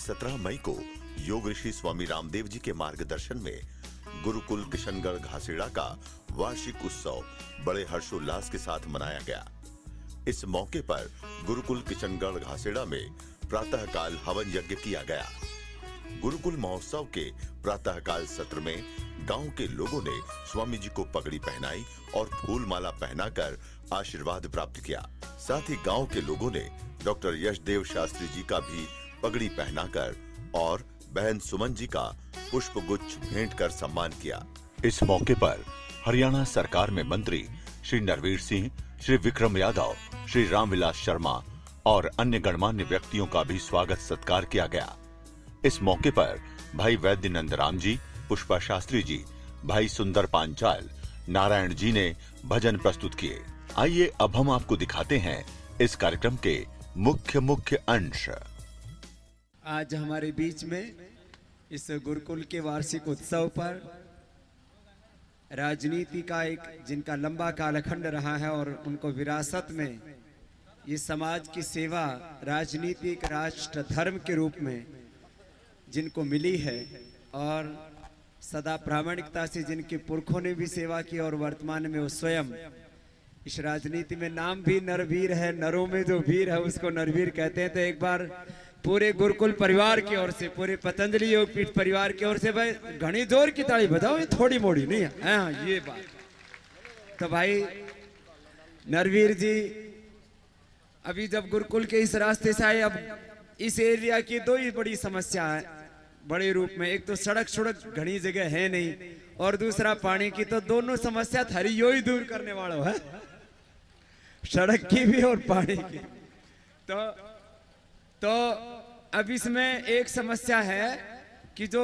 17 मई को योग ऋषि स्वामी रामदेव जी के मार्गदर्शन में गुरुकुल किशनगढ़ घासेड़ा का वार्षिक उत्सव बड़े हर्षोल्लास के साथ मनाया गया। इस मौके पर गुरुकुल किशनगढ़ घासेड़ा में प्रातःकाल हवन यज्ञ किया गया। गुरुकुल महोत्सव के प्रातःकाल सत्र में गांव के लोगों ने स्वामी जी को पगड़ी पहनाई और फूल माला पहनाकर आशीर्वाद प्राप्त किया। साथ ही गांव के लोगों ने डॉक्टर यशदेव शास्त्री जी का भी पगड़ी पहनाकर और बहन सुमन जी का पुष्प गुच्छ भेंट कर सम्मान किया। इस मौके पर हरियाणा सरकार में मंत्री श्री नरवीर सिंह, श्री विक्रम यादव, श्री रामविलास शर्मा और अन्य गणमान्य व्यक्तियों का भी स्वागत सत्कार किया गया। इस मौके पर भाई वैद्य नंदराम जी, पुष्पा शास्त्री जी, भाई सुंदर पांचाल, नारायण जी ने भजन प्रस्तुत किए। आइए अब हम आपको दिखाते हैं इस कार्यक्रम के मुख्य अंश। आज हमारे बीच में इस गुरुकुल के वार्षिक उत्सव पर राजनीति का एक जिनका लंबा कालखंड रहा है और उनको विरासत में ये समाज की सेवा राजनीतिक राष्ट्र धर्म के रूप में जिनको मिली है और सदा प्रामाणिकता से जिनके पुरखों ने भी सेवा की और वर्तमान में वो स्वयं इस राजनीति में नाम भी नरवीर है, नरों में जो वीर है उसको नरवीर कहते हैं। तो एक बार पूरे गुरुकुल परिवार की ओर से, पूरे पतंजलि योगपीठ परिवार की ओर से भाई घनी जोर की ताली बजाओ, ये थोड़ी मोड़ी नहीं है। हाँ, ये बात तो भाई नरवीर जी अभी जब गुरुकुल के इस रास्ते से आए, अब इस एरिया की दो ही बड़ी समस्या है बड़े रूप में। एक तो सड़क घनी जगह है नहीं और दूसरा पानी की। तो दोनों समस्या थारी यो ही दूर करने वालों है, सड़क की भी और पानी की। तो अब इसमें एक समस्या है कि जो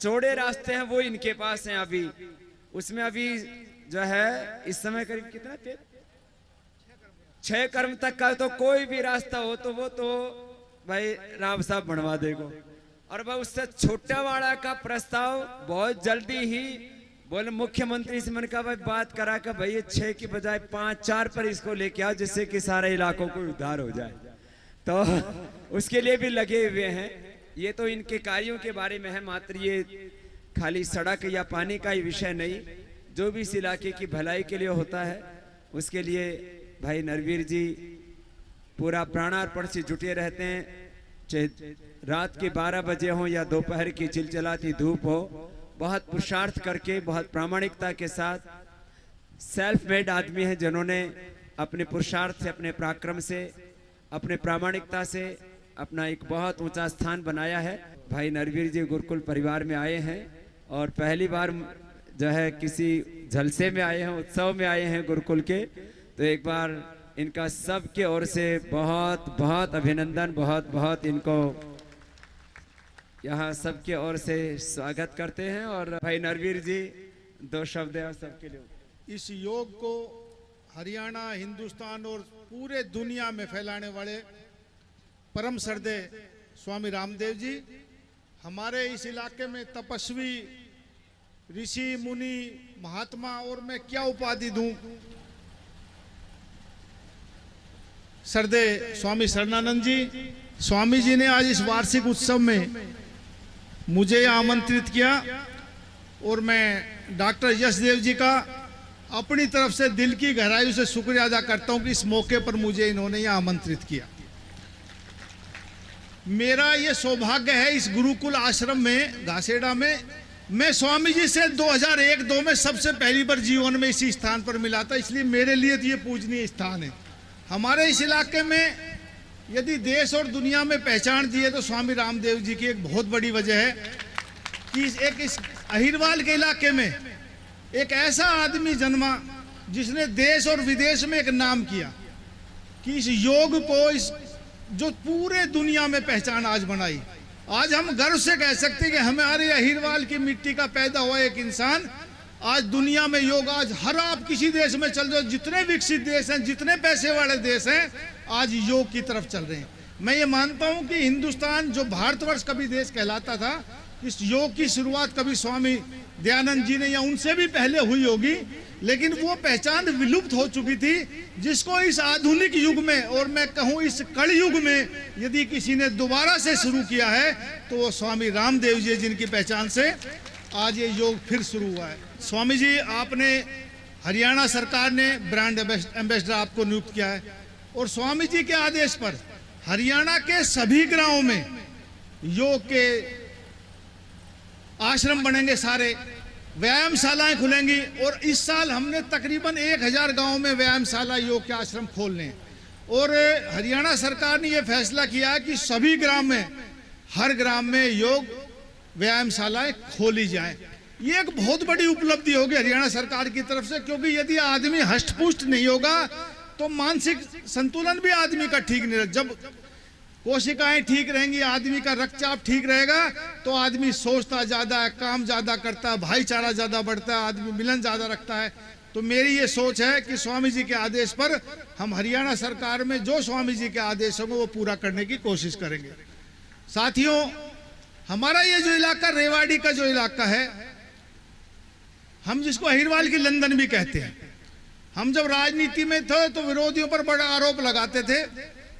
चौड़े रास्ते हैं वो इनके पास हैं अभी, उसमें अभी जो है इस समय करीब कितना 6 कर्म तक का तो कोई भी रास्ता हो तो वो तो भाई राम साहब बनवा देगो। और भाई उससे छोटा वाला का प्रस्ताव बहुत जल्दी ही बोले मुख्यमंत्री से, मैंने कहा भाई बात करा कर भाई ये 6 की बजाय 5-4 पर इसको लेके आओ जिससे कि सारे इलाकों को उद्धार हो जाए। तो उसके लिए भी लगे हुए हैं। ये तो इनके कार्यों के बारे में है, मात्र ये खाली सड़क या पानी का ही विषय नहीं, जो भी इस इलाके की भलाई के लिए होता है उसके लिए भाई नरवीर जी पूरा प्राणार्पण से जुटे रहते हैं। चाहे रात के 12 बजे हो या दोपहर की चिलचिलाती धूप हो, बहुत पुरुषार्थ करके बहुत प्रामाणिकता के साथ सेल्फ मेड आदमी हैं जिन्होंने अपने पुरुषार्थ से, अपने पराक्रम से, अपने प्रामाणिकता से अपना एक बहुत ऊंचा स्थान बनाया है। भाई नरवीर जी गुरुकुल परिवार में आए हैं और पहली बार जो है किसी जलसे में आए हैं, उत्सव में आए हैं गुरुकुल के। तो एक बार इनका सबके ओर से बहुत बहुत अभिनंदन, बहुत बहुत इनको यहाँ सबके ओर से स्वागत करते हैं। और भाई नरवीर जी 2 शब्द है सबके लिए। इस योग को हरियाणा, हिंदुस्तान और पूरे दुनिया में फैलाने वाले परम श्रद्धेय स्वामी रामदेव जी, हमारे इस इलाके में तपस्वी, ऋषि, मुनि, महात्मा और मैं क्या उपाधि दूं, श्रद्धेय स्वामी शरणानंद जी, स्वामी जी ने आज इस वार्षिक उत्सव में मुझे आमंत्रित किया और मैं डॉक्टर यशदेव जी का अपनी तरफ से दिल की गहराई से शुक्रिया अदा करता हूं कि इस मौके पर मुझे इन्होंने यहां आमंत्रित किया। मेरा ये सौभाग्य है इस गुरुकुल आश्रम में घासेड़ा में मैं स्वामी जी से 2001-2 में सबसे पहली बार जीवन में इसी स्थान पर मिला था, इसलिए मेरे लिए तो ये पूजनीय स्थान है। हमारे इस इलाके में यदि देश और दुनिया में पहचान दी है तो स्वामी रामदेव जी की एक बहुत बड़ी वजह है कि इस अहिरवाल के इलाके में एक ऐसा आदमी जन्मा जिसने देश और विदेश में एक नाम किया कि इस योग को, इस जो पूरे दुनिया में पहचान आज बनाई। आज हम गर्व से कह सकते हैं कि हमारे अहिरवाल की मिट्टी का पैदा हुआ एक इंसान आज दुनिया में योग, आज हर आप किसी देश में चल जाओ, जितने विकसित देश हैं, जितने पैसे वाले देश हैं, आज योग की तरफ चल रहे हैं। मैं ये मानता हूं कि हिंदुस्तान जो भारतवर्ष कभी देश कहलाता था, इस योग की शुरुआत कभी स्वामी दयानंद जी ने या उनसे भी पहले हुई होगी, लेकिन वो पहचान विलुप्त हो चुकी थी, जिसको इस आधुनिक युग में और मैं कहूँ इस कलि युग में यदि किसी ने दोबारा से शुरू किया है तो वो स्वामी रामदेव जी, जिनकी पहचान से आज ये योग फिर शुरू हुआ है। स्वामी जी, आपने हरियाणा सरकार ने ब्रांड एम्बेसडर आपको नियुक्त किया है और स्वामी जी के आदेश पर हरियाणा के सभी गांवों में योग के आश्रम बनेंगे, सारे व्यायामशालाएं खुलेंगी और इस साल हमने तकरीबन 1000 गांवों में व्यायामशाला योग के आश्रम खोलने हैं। और हरियाणा सरकार ने यह फैसला किया कि सभी ग्राम में, हर ग्राम में योग व्यायामशालाएं खोली जाएं। ये एक बहुत बड़ी उपलब्धि होगी हरियाणा सरकार की तरफ से, क्योंकि यदि आदमी हष्ट-पुष्ट नहीं होगा तो मानसिक संतुलन भी आदमी का ठीक नहीं रहेगा। जब कोशिकाएं ठीक रहेंगी, आदमी का रक्तचाप ठीक रहेगा तो आदमी सोचता ज्यादा है, काम ज्यादा करता है, भाईचारा ज्यादा बढ़ता है, आदमी मिलन ज्यादा रखता है। तो मेरी ये सोच है कि स्वामी जी के आदेश पर हम हरियाणा सरकार में जो स्वामी जी के आदेश होंगे वो पूरा करने की कोशिश करेंगे। साथियों, हमारा ये जो इलाका, रेवाड़ी का जो इलाका है, हम जिसको अहिरवाल की लंदन भी कहते हैं, हम जब राजनीति में थे तो विरोधियों पर बड़ा आरोप लगाते थे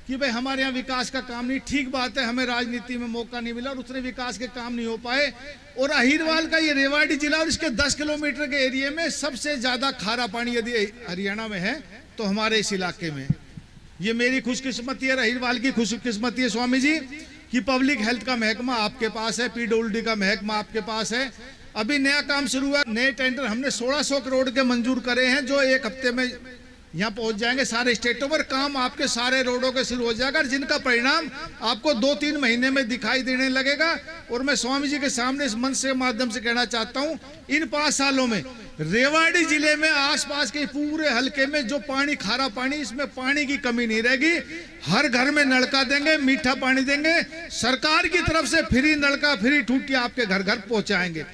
कि भाई हमारे यहाँ विकास का काम नहीं। ठीक बात है, हमें राजनीति में मौका नहीं मिला और उतने विकास के काम नहीं हो पाए। और अहिरवाल का ये रेवाड़ी जिला और इसके 10 किलोमीटर के एरिया में सबसे ज्यादा खारा पानी यदि हरियाणा में है तो हमारे इस इलाके में। ये मेरी खुशकिस्मती है, अहिरवाल की खुशकिस्मती है स्वामी जी कि पब्लिक हेल्थ का महकमा आपके पास है, PWD का महकमा आपके पास है। अभी नया काम शुरू हुआ, नए टेंडर हमने 1600 करोड़ के मंजूर करे हैं, जो एक हफ्ते में यहाँ पहुंच जाएंगे। सारे स्टेटों पर काम आपके सारे रोडों के शुरू हो जाएगा, जिनका परिणाम आपको 2-3 महीने में दिखाई देने लगेगा। और मैं स्वामी जी के सामने इस मंच के माध्यम से कहना चाहता हूँ, इन 5 सालों में रेवाड़ी जिले में आसपास के पूरे हलके में जो पानी, खारा पानी, इसमें पानी की कमी नहीं रहेगी। हर घर में नलका देंगे, मीठा पानी देंगे, सरकार की तरफ से फ्री नलका, फ्री टूटी आपके घर घर पहुंचाएंगे।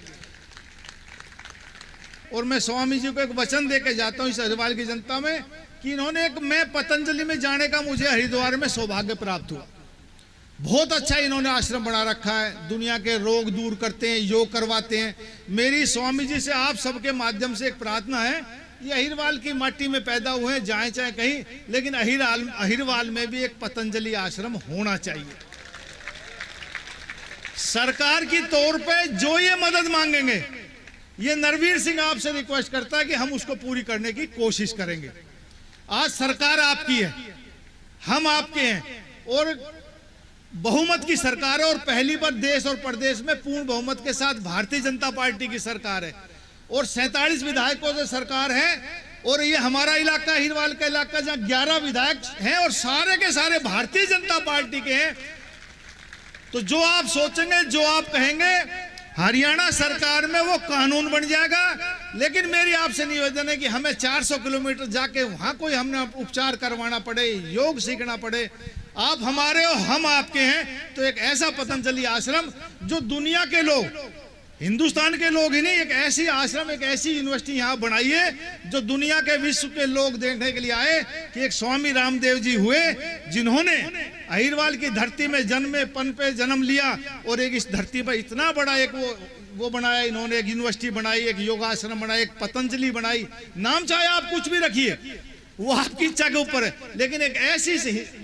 और मैं स्वामी जी को एक वचन देके जाता हूँ इस हरिद्वार की जनता में कि इन्होंने मैं पतंजलि में जाने का मुझे हरिद्वार में सौभाग्य प्राप्त हुआ। बहुत अच्छा इन्होंने आश्रम बना रखा है, दुनिया के रोग दूर करते हैं, योग करवाते हैं। मेरी स्वामी जी से आप सबके माध्यम से एक प्रार्थना है, ये अहिरवाल की माटी में पैदा हुए हैं, जाए चाहे कहीं, लेकिन अहिरवाल में भी एक पतंजलि आश्रम होना चाहिए। सरकार की तौर पे जो ये मदद मांगेंगे, ये नरवीर सिंह आपसे रिक्वेस्ट करता है कि हम उसको पूरी करने की कोशिश करेंगे। आज सरकार आपकी है, हम आपके हैं और बहुमत की सरकार है और पहली बार देश और प्रदेश में पूर्ण बहुमत के साथ भारतीय जनता पार्टी की सरकार है और 47 विधायकों से सरकार है। और ये हमारा इलाका, अहिरवाल का इलाका, जहां 11 विधायक हैं और सारे के सारे भारतीय जनता पार्टी के हैं। तो जो आप सोचेंगे, जो आप कहेंगे, हरियाणा सरकार में वो कानून बन जाएगा। लेकिन मेरी आपसे निवेदन है कि हमें 400 किलोमीटर जाके वहां कोई हमने उपचार करवाना पड़े, योग सीखना पड़े, आप हमारे और हम आपके हैं। तो एक ऐसा पतंजलि आश्रम जो दुनिया के लोग, हिंदुस्तान के लोग ही नहीं, एक ऐसी आश्रम, एक ऐसी यूनिवर्सिटी यहाँ बनाइए जो दुनिया के, विश्व के लोग देखने के लिए आए कि एक स्वामी रामदेव जी हुए जिन्होंने अहिरवाल की धरती में जन्मे, पन पे जन्म लिया और एक इस धरती पर इतना बड़ा एक वो बनाया इन्होंने, एक यूनिवर्सिटी बनाई, एक योगाश्रम बनाया, एक पतंजलि बनाई। नाम चाहे आप कुछ भी रखिए, वो आपकी इच्छा के ऊपर है, लेकिन एक ऐसी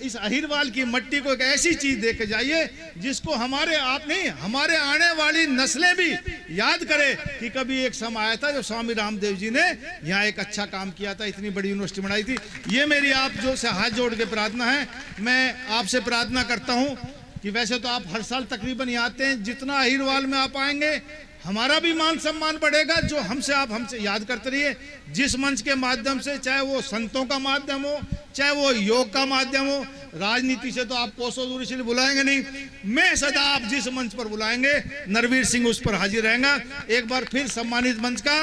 इस अहिरवाल की मट्टी को एक ऐसी चीज दे के जाइए जिसको हमारे आप नहीं, हमारे आने वाली नस्लें भी याद करें कि कभी एक समय आया था जब स्वामी रामदेव जी ने यहाँ एक अच्छा काम किया था, इतनी बड़ी यूनिवर्सिटी बनाई थी। ये मेरी आप जो से हाथ जोड़ के प्रार्थना है। मैं आपसे प्रार्थना करता हूँ कि वैसे तो आप हर साल तकरीबन यहाँ आते हैं, जितना अहिरवाल में आप आएंगे हमारा भी मान सम्मान बढ़ेगा। जो हमसे आप हमसे याद करते रहिए, जिस मंच के माध्यम से, चाहे वो संतों का माध्यम हो, चाहे वो योग का माध्यम हो, राजनीति से तो आप कोसों दूरी से बुलाएंगे नहीं, मैं सदा आप जिस मंच पर बुलाएंगे नरवीर सिंह उस पर हाजिर रहेगा। एक बार फिर सम्मानित मंच का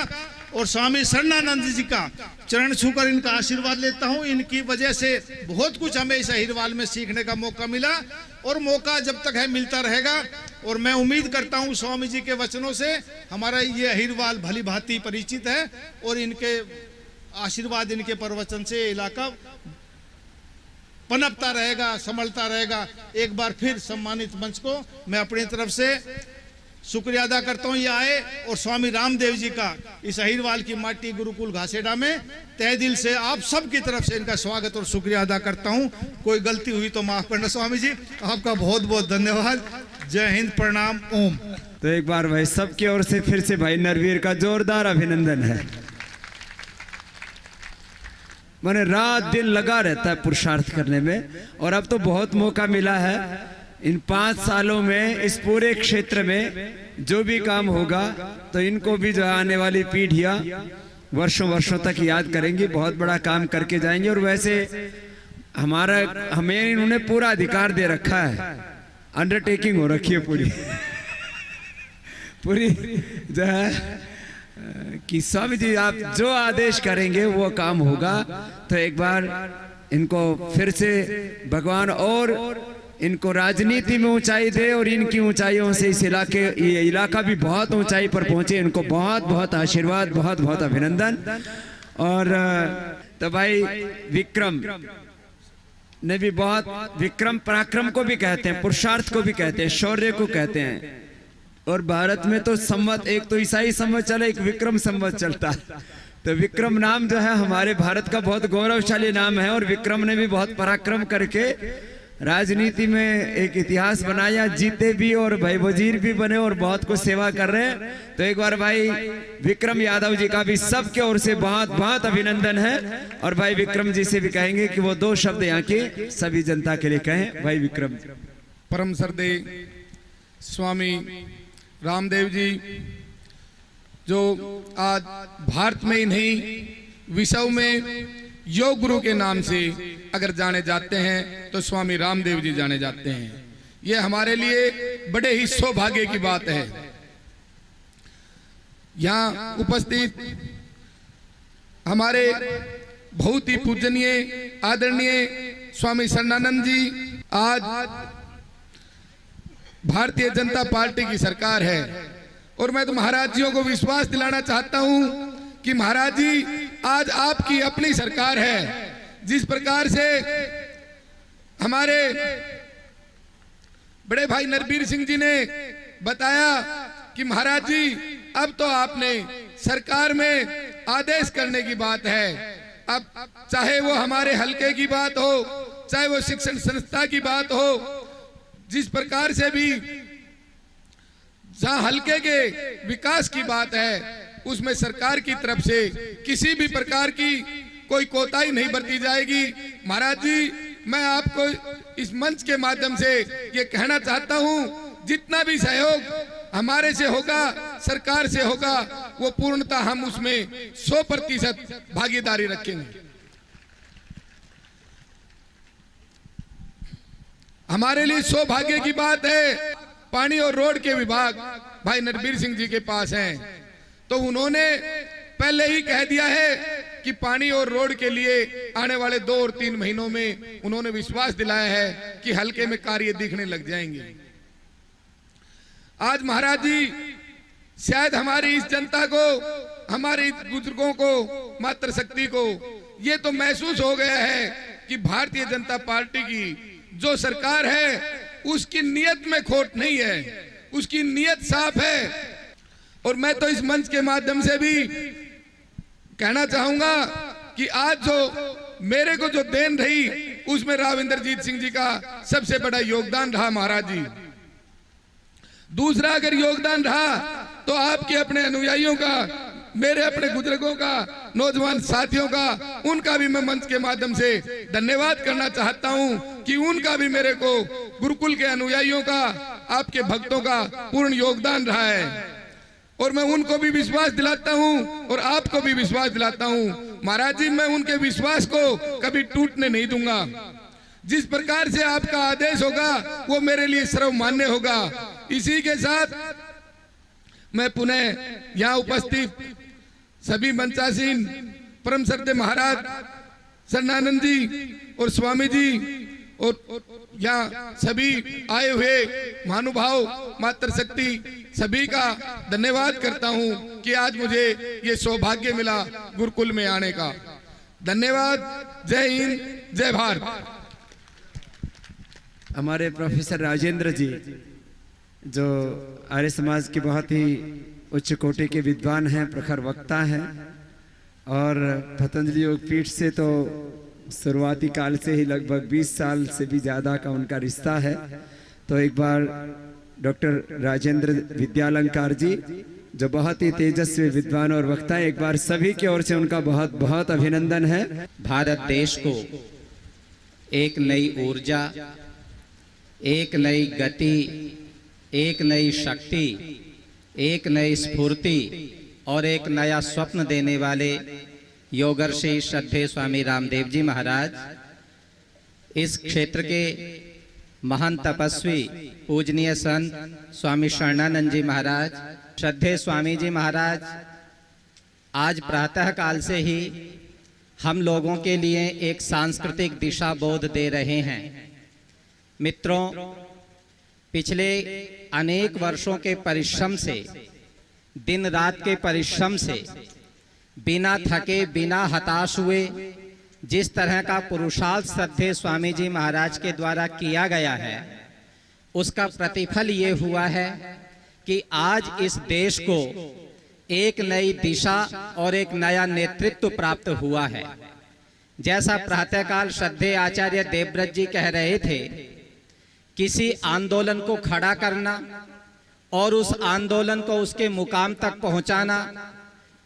और स्वामी शरणानंद जी का चरण छूकर इनका आशीर्वाद लेता हूं। इनकी वजह से बहुत कुछ हमें इस अहिरवाल में सीखने का मौका मिला और मौका जब तक है मिलता रहेगा। और मैं उम्मीद करता हूं स्वामी जी के वचनों से हमारा ये अहिरवाल भली भांति परिचित है और इनके आशीर्वाद, इनके प्रवचन से इलाका पनपता रहेगा, संभलता रहेगा। एक बार फिर सम्मानित मंच को मैं अपनी तरफ से शुक्रिया अदा करता हूँ ये आए, और स्वामी रामदेव जी का इस अहिरवाल की माटी गुरुकुल घासेडा में तहे दिल से आप सब की तरफ से इनका स्वागत और शुक्रिया अदा करता हूँ। कोई गलती हुई तो माफ करना स्वामी जी, आपका बहुत बहुत धन्यवाद। जय हिंद, प्रणाम, ओम। तो एक बार भाई सबकी ओर से फिर से भाई नरवीर का जोरदार अभिनंदन है। मैंने रात दिन लगा रहता है पुरुषार्थ करने में, और अब तो बहुत मौका मिला है इन 5 सालों में इस पूरे क्षेत्र में जो भी काम होगा तो इनको भी जो आने वाली पीढ़ियां वर्षों वर्षों तक याद करेंगी, बहुत बड़ा काम करके जाएंगे। और वैसे हमें इन्होंने पूरा अधिकार दे रखा है, अंडरटेकिंग हो रखी है पूरी पूरी जो है कि स्वामी जी आप जो आदेश करेंगे वो काम होगा। तो एक बार इनको फिर से भगवान और इनको राजनीति में ऊंचाई दे, और इनकी ऊंचाइयों से ये इलाका भी बहुत ऊंचाई पर पहुंचे। इनको बहुत बहुत आशीर्वाद, बहुत बहुत अभिनंदन। और तो भाई विक्रम ने भी बहुत, विक्रम पराक्रम को भी कहते हैं, पुरुषार्थ को भी कहते हैं, शौर्य को कहते हैं। और भारत में तो संवत, एक तो ईसाई संवत चला, एक विक्रम संवत चलता है। तो विक्रम नाम जो है हमारे भारत का बहुत गौरवशाली नाम है, और विक्रम ने भी बहुत पराक्रम करके राजनीति में एक इतिहास बनाया, जीते भी और भाई वजीर भी बने और बहुत कुछ सेवा कर रहे हैं। तो एक बार भाई विक्रम यादव जी का भी सबके ओर से बहुत बहुत अभिनंदन है। और भाई विक्रम जी से भी कहेंगे कि वो 2 शब्द यहाँ की सभी जनता के लिए कहें। भाई विक्रम। परम श्रद्धेय स्वामी रामदेव जी, जो आज भारत में ही नहीं विश्व में योग गुरु के नाम से अगर जाने जाते हैं तो स्वामी रामदेव जी जाने जाते हैं। ये हमारे लिए बड़े ही सौभाग्य की बात है। यहाँ उपस्थित हमारे बहुत ही पूजनीय आदरणीय स्वामी शरणानंद जी, आज भारतीय जनता पार्टी की सरकार है, और मैं तो महाराज जियों को विश्वास दिलाना चाहता हूं कि महाराज जी आज आपकी अपनी सरकार है। जिस प्रकार से हमारे बड़े भाई नरवीर सिंह जी ने बताया कि महाराज जी अब तो आपने सरकार में आदेश करने की बात है। अब चाहे वो हमारे हलके की बात हो, चाहे वो शिक्षण संस्था की बात हो, जिस प्रकार से भी जहां हलके के विकास की बात है उसमें सरकार की तरफ से किसी भी प्रकार की कोई कोताही नहीं बरती जाएगी। महाराज जी, मैं आपको इस मंच के माध्यम से ये कहना चाहता हूं, जितना भी सहयोग हमारे से होगा, सरकार से होगा, वो पूर्णतः हम उसमें 100% भागीदारी रखेंगे। हमारे लिए सौभाग्य की बात है, पानी और रोड के विभाग भाई नरवीर सिंह जी के पास हैं, तो उन्होंने पहले ही कह दिया है कि पानी और रोड के लिए आने वाले 2 और 3 महीनों में उन्होंने विश्वास दिलाया है कि हल्के में कार्य दिखने लग जाएंगे। आज महाराज जी शायद हमारी इस जनता को, हमारे बुजुर्गों को, मातृशक्ति को ये तो महसूस हो गया है कि भारतीय जनता पार्टी की जो सरकार है उसकी नियत में खोट नहीं है, उसकी नियत साफ है। और मैं तो इस मंच के माध्यम से भी कहना चाहूंगा कि आज जो मेरे को जो देन रही उसमें राव इंद्रजीत सिंह जी का सबसे बड़ा योगदान रहा महाराज जी। दूसरा अगर योगदान रहा तो आपके अपने अनुयायियों का, मेरे अपने बुजुर्गों का, नौजवान साथियों का, उनका भी मैं मंच के माध्यम से धन्यवाद करना चाहता हूं कि उनका भी मेरे को गुरुकुल के अनुयायियों का, आपके भक्तों का पूर्ण योगदान रहा है। और मैं उनको भी विश्वास दिलाता हूं और आपको भी विश्वास दिलाता हूं महाराज जी, मैं उनके विश्वास को कभी टूटने नहीं दूंगा। जिस प्रकार से आपका आदेश होगा वो मेरे लिए सर्वमान्य होगा। इसी के साथ मैं पुनः यहाँ उपस्थित सभी मंचासीन परम श्रद्धेय महाराज शरणानंद जी और स्वामी जी और यहाँ सभी आए हुए महानुभाव, मातृशक्ति, सभी का धन्यवाद करता हूँ कि आज मुझे ये सौभाग्य मिला गुरुकुल में आने का। धन्यवाद। जय हिंद, जय भारत। हमारे प्रोफेसर राजेंद्र जी जो आर्य समाज के बहुत ही उच्च कोटि के विद्वान हैं, प्रखर वक्ता हैं और पतंजलि योगपीठ से तो शुरुआती काल से ही लगभग 20 साल से भी ज़्यादा का उनका रिश्ता है। तो एक बार डॉक्टर राजेंद्र विद्यालंकार जी जो बहुत ही तेजस्वी विद्वान और वक्ता है, एक बार सभी की ओर से उनका बहुत बहुत अभिनंदन है। भारत देश को एक नई ऊर्जा, एक नई गति, एक नई शक्ति, एक नई स्फूर्ति और एक नया स्वप्न देने वाले योगर्षि श्रद्धेय स्वामी रामदेव जी महाराज, इस क्षेत्र के महान तपस्वी पूजनीय संत स्वामी शरणानंद जी महाराज, श्रद्धेय स्वामी जी महाराज आज प्रातः काल से ही हम लोगों के लिए एक सांस्कृतिक दिशा बोध दे रहे हैं। मित्रों, पिछले अनेक वर्षों के परिश्रम से, दिन रात के परिश्रम से, बिना थके बिना हताश हुए जिस तरह का पुरुषार्थ श्रद्धेय स्वामी जी महाराज के द्वारा किया गया है, उसका प्रतिफल ये हुआ है कि आज इस देश को एक नई दिशा और एक नया नेतृत्व प्राप्त हुआ है। जैसा प्रातःकाल श्रद्धेय आचार्य देवव्रत जी कह रहे थे, किसी आंदोलन को खड़ा करना और उस आंदोलन को उसके मुकाम तक पहुंचाना,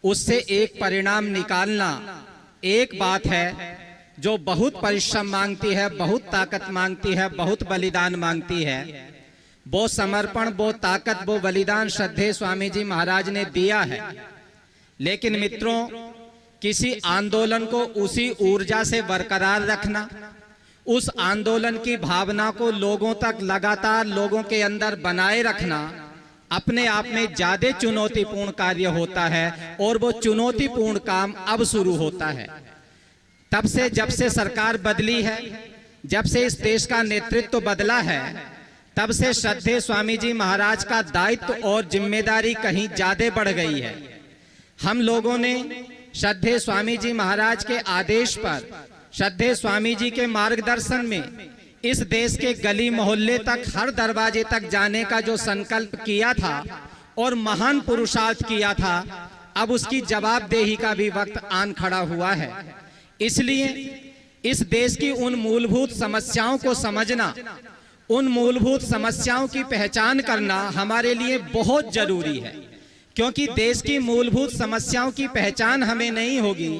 उससे एक परिणाम निकालना एक बात है जो बहुत परिश्रम मांगती है, बहुत ताकत मांगती है, बहुत बलिदान मांगती है। वो समर्पण, वो ताकत, वो बलिदान श्रद्धेय स्वामी जी महाराज ने दिया है। लेकिन मित्रों, किसी आंदोलन को उसी ऊर्जा से बरकरार रखना, उस आंदोलन की भावना को लोगों तक लगातार लोगों के अंदर बनाए रखना अपने आप में ज्यादा चुनौतीपूर्ण कार्य होता है। और वो चुनौतीपूर्ण काम अब शुरू होता है। तब से, जब से सरकार बदली है, जब से इस देश का नेतृत्व बदला है, तब से श्रद्धेय स्वामी जी महाराज का दायित्व और जिम्मेदारी कहीं ज्यादा बढ़ गई है। हम लोगों ने श्रद्धेय स्वामी जी महाराज के आदेश पर, श्रद्धेय स्वामी जी के मार्गदर्शन में इस देश के गली मोहल्ले तक, हर दरवाजे तक जाने का जो संकल्प किया था और महान पुरुषार्थ किया था, अब उसकी जवाबदेही का भी वक्त आन खड़ा हुआ है। इसलिए इस देश की उन मूलभूत समस्याओं को समझना, उन मूलभूत समस्याओं की पहचान करना हमारे लिए बहुत जरूरी है। क्योंकि देश की मूलभूत समस्याओं की पहचान हमें नहीं होगी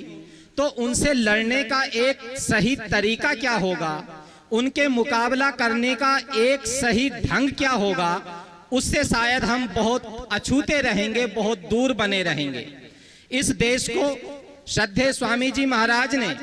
तो उनसे लड़ने का एक सही तरीका क्या होगा, उनके मुकाबला करने का एक सही ढंग क्या होगा, उससे शायद हम बहुत अछूते रहेंगे, बहुत दूर बने रहेंगे। इस देश को श्रद्धेय स्वामी जी महाराज ने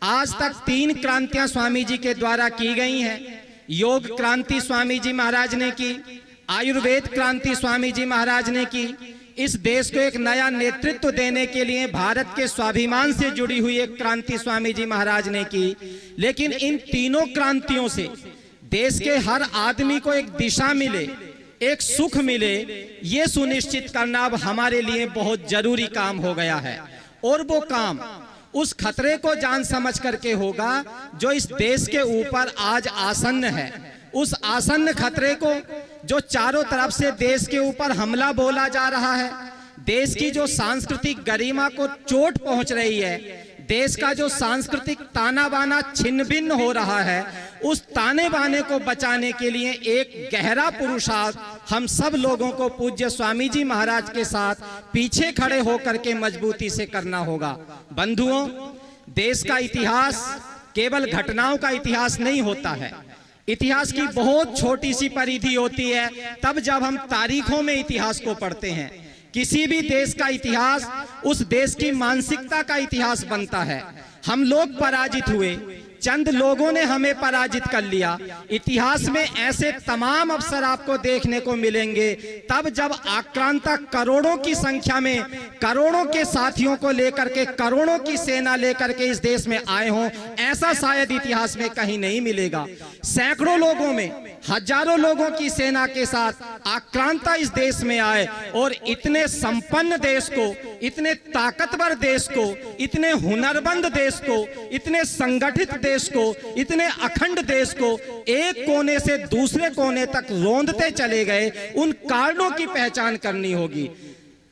आज तक 3 क्रांतियां स्वामी जी के द्वारा की गई हैं। योग क्रांति स्वामी जी महाराज ने की, आयुर्वेद क्रांति स्वामी जी महाराज ने की, इस देश को एक नया नेतृत्व देने के लिए भारत के स्वाभिमान से जुड़ी हुई एक क्रांति स्वामी जी महाराज ने की। लेकिन इन तीनों क्रांतियों से देश के हर आदमी को एक दिशा मिले, एक सुख मिले, ये सुनिश्चित करना अब हमारे लिए बहुत जरूरी काम हो गया है। और वो काम उस खतरे को जान समझ करके होगा जो इस देश के ऊपर आज आसन्न है। उस आसन्न खतरे को जो चारों तरफ से देश के ऊपर हमला बोला जा रहा है, देश की जो सांस्कृतिक गरिमा को चोट पहुंच रही है, देश का जो सांस्कृतिक ताना बाना छिन्न भिन्न हो रहा है, उस ताने बाने को बचाने के लिए एक गहरा पुरुषार्थ हम सब लोगों को पूज्य स्वामी जी महाराज के साथ पीछे खड़े होकर के मजबूती से करना होगा। बंधुओं, देश का इतिहास केवल घटनाओं का इतिहास नहीं होता है। इतिहास की बहुत छोटी सी परिधि होती है तब जब हम तारीखों में इतिहास को पढ़ते हैं। किसी भी देश का इतिहास उस देश की मानसिकता का इतिहास बनता है। हम लोग पराजित हुए, चंद लोगों ने हमें पराजित कर लिया। इतिहास में ऐसे तमाम अवसर आपको देखने को मिलेंगे तब जब आक्रांता करोड़ों की संख्या में करोड़ों के साथियों को लेकर के, करोड़ों की सेना लेकर के इस देश में आए हों। ऐसा शायद इतिहास में कहीं नहीं मिलेगा। सैकड़ों लोगों में, हजारों लोगों की सेना के साथ आक्रांता इस देश में आए और इतने संपन्न देश को, इतने ताकतवर देश को, इतने हुनरमंद देश को, इतने संगठित देश को, इतने अखंड देश को एक कोने से दूसरे कोने तक रौंदते चले गए, उन कारणों की पहचान करनी होगी।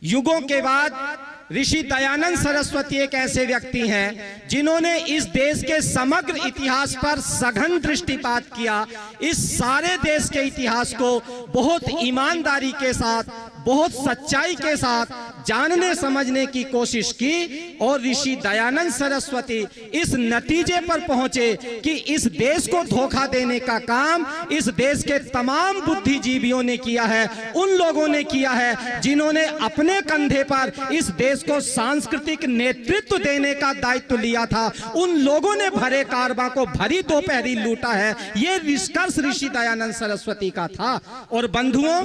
युगों के बाद ऋषि दयानंद सरस्वती एक ऐसे व्यक्ति हैं जिन्होंने इस देश के समग्र इतिहास पर सघन दृष्टिपात किया। इस सारे देश के इतिहास को बहुत ईमानदारी के साथ, बहुत सच्चाई के साथ जानने समझने की कोशिश की और ऋषि दयानंद सरस्वती इस नतीजे पर पहुंचे कि इस देश को धोखा देने का काम इस देश के तमाम बुद्धिजीवियों ने किया है, उन लोगों ने किया है जिन्होंने अपने कंधे पर इस देश को सांस्कृतिक नेतृत्व देने का दायित्व लिया था। उन लोगों ने भरे कारवां को भरी दोपहरी लूटा है। ये निष्कर्ष ऋषि दयानंद सरस्वती का था। और बंधुओं,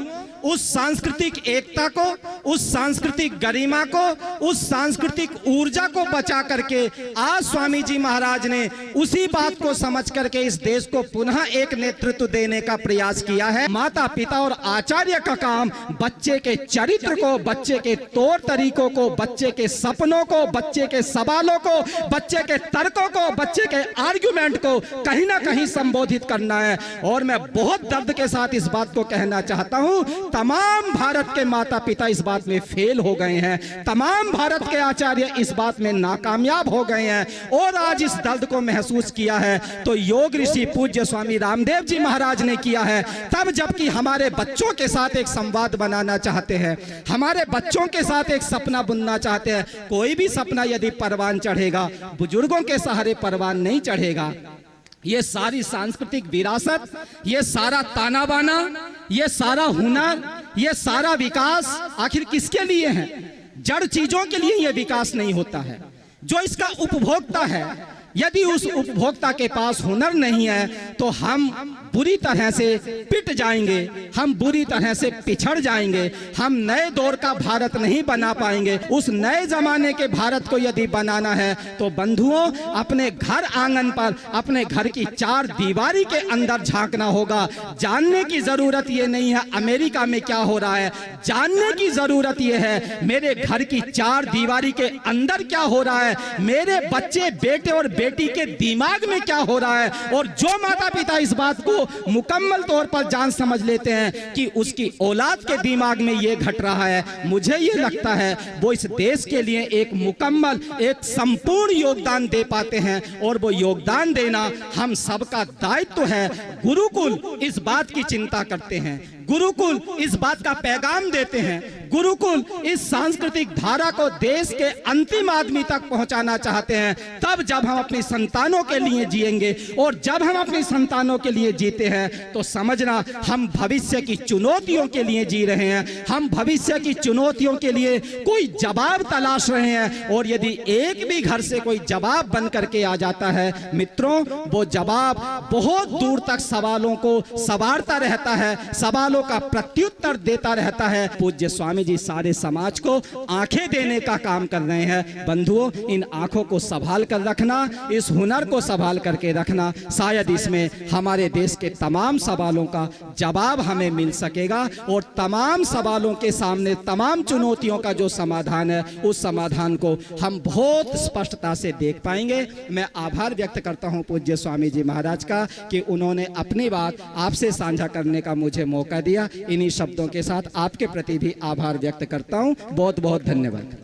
उस सांस्कृतिक एकता को, उस सांस्कृतिक गरिमा को, उस सांस्कृतिक ऊर्जा को बचा करके आज स्वामी जी महाराज ने उसी बात को समझ करके इस देश को पुनः एक नेतृत्व देने का प्रयास किया है। माता पिता और आचार्य का काम बच्चे के चरित्र को, बच्चे के तौर तरीकों को, बच्चे के सपनों को, बच्चे के सवालों को, बच्चे के तर्कों को, बच्चे के आर्गुमेंट को कहीं ना कहीं संबोधित करना है। और मैं बहुत दर्द के साथ इस बात को कहना चाहता हूं, तमाम भारत के माता पिता इस बात में फेल हो गए हैं, तमाम भारत के आचार्य इस बात में नाकामयाब हो गए हैं और आज इस दर्द को महसूस किया है तो योग ऋषि पूज्य स्वामी रामदेव जी महाराज ने किया है। तब जबकि हमारे बच्चों के साथ एक संवाद बनाना चाहते हैं, हमारे बच्चों के साथ एक सपना बुनना चाहते हैं, कोई भी सपना यदि परवान चढ़ेगा, बुजुर्गों के सहारे परवान नहीं चढ़ेगा। ये सारी सांस्कृतिक विरासत, ये सारा ताना बाना, ये सारा हुनर, ये सारा विकास आखिर किसके लिए है? जड़ चीजों के लिए ये विकास नहीं होता है। जो इसका उपभोक्ता है, यदि उस उपभोक्ता के पास हुनर नहीं है तो हम बुरी तरह से पिट जाएंगे, हम बुरी तरह से पिछड़ जाएंगे, हम नए दौर का भारत नहीं बना पाएंगे। उस नए जमाने के भारत को यदि बनाना है तो बंधुओं, अपने घर आंगन पर, अपने घर की चार दीवारी के अंदर झांकना होगा। जानने की जरूरत ये नहीं है अमेरिका में क्या हो रहा है, जानने की जरूरत ये है मेरे घर की चार दीवारी के अंदर क्या हो रहा है, मेरे बच्चे, बेटे और बेटी के दिमाग में क्या हो रहा है। और जो माता पिता इस बात को मुकम्मल तौर पर जान समझ लेते हैं कि उसकी औलाद के दिमाग में ये घट रहा है, मुझे ये लगता है वो इस देश के लिए एक मुकम्मल, एक संपूर्ण योगदान दे पाते हैं। और वो योगदान देना हम सबका दायित्व है। गुरुकुल इस बात की चिंता करते हैं, गुरुकुल इस बात का पैगाम देते हैं, गुरुकुल इस सांस्कृतिक धारा को देश के अंतिम आदमी तक पहुंचाना चाहते हैं। तब जब हम अपनी संतानों के लिए जिएंगे और जब हम अपनी संतानों के लिए जीते हैं तो समझना हम भविष्य की चुनौतियों के लिए जी रहे हैं, हम भविष्य की चुनौतियों के लिए कोई जवाब तलाश रहे हैं। और यदि एक भी घर से कोई जवाब बन करके आ जाता है मित्रों, वो जवाब बहुत दूर तक सवालों को सवारता रहता है, सवालों का प्रत्युत्तर देता रहता है। पूज्य स्वामी जी सारे समाज को आंखें देने का काम कर रहे हैं। बंधुओं, इन आंखों को संभाल कर रखना, इस हुनर को संभाल करके रखना, शायद इसमें हमारे देश के तमाम सवालों का जवाब हमें मिल सकेगा और तमाम सवालों के सामने तमाम चुनौतियों का जो समाधान है उस समाधान को हम बहुत स्पष्टता से देख पाएंगे। मैं आभार व्यक्त करता हूं पूज्य स्वामी जी महाराज का कि उन्होंने अपनी बात आपसे साझा करने का मुझे मौका दिया। इन्हीं शब्दों के साथ आपके प्रति भी आभार व्यक्त करता हूं। बहुत बहुत धन्यवाद।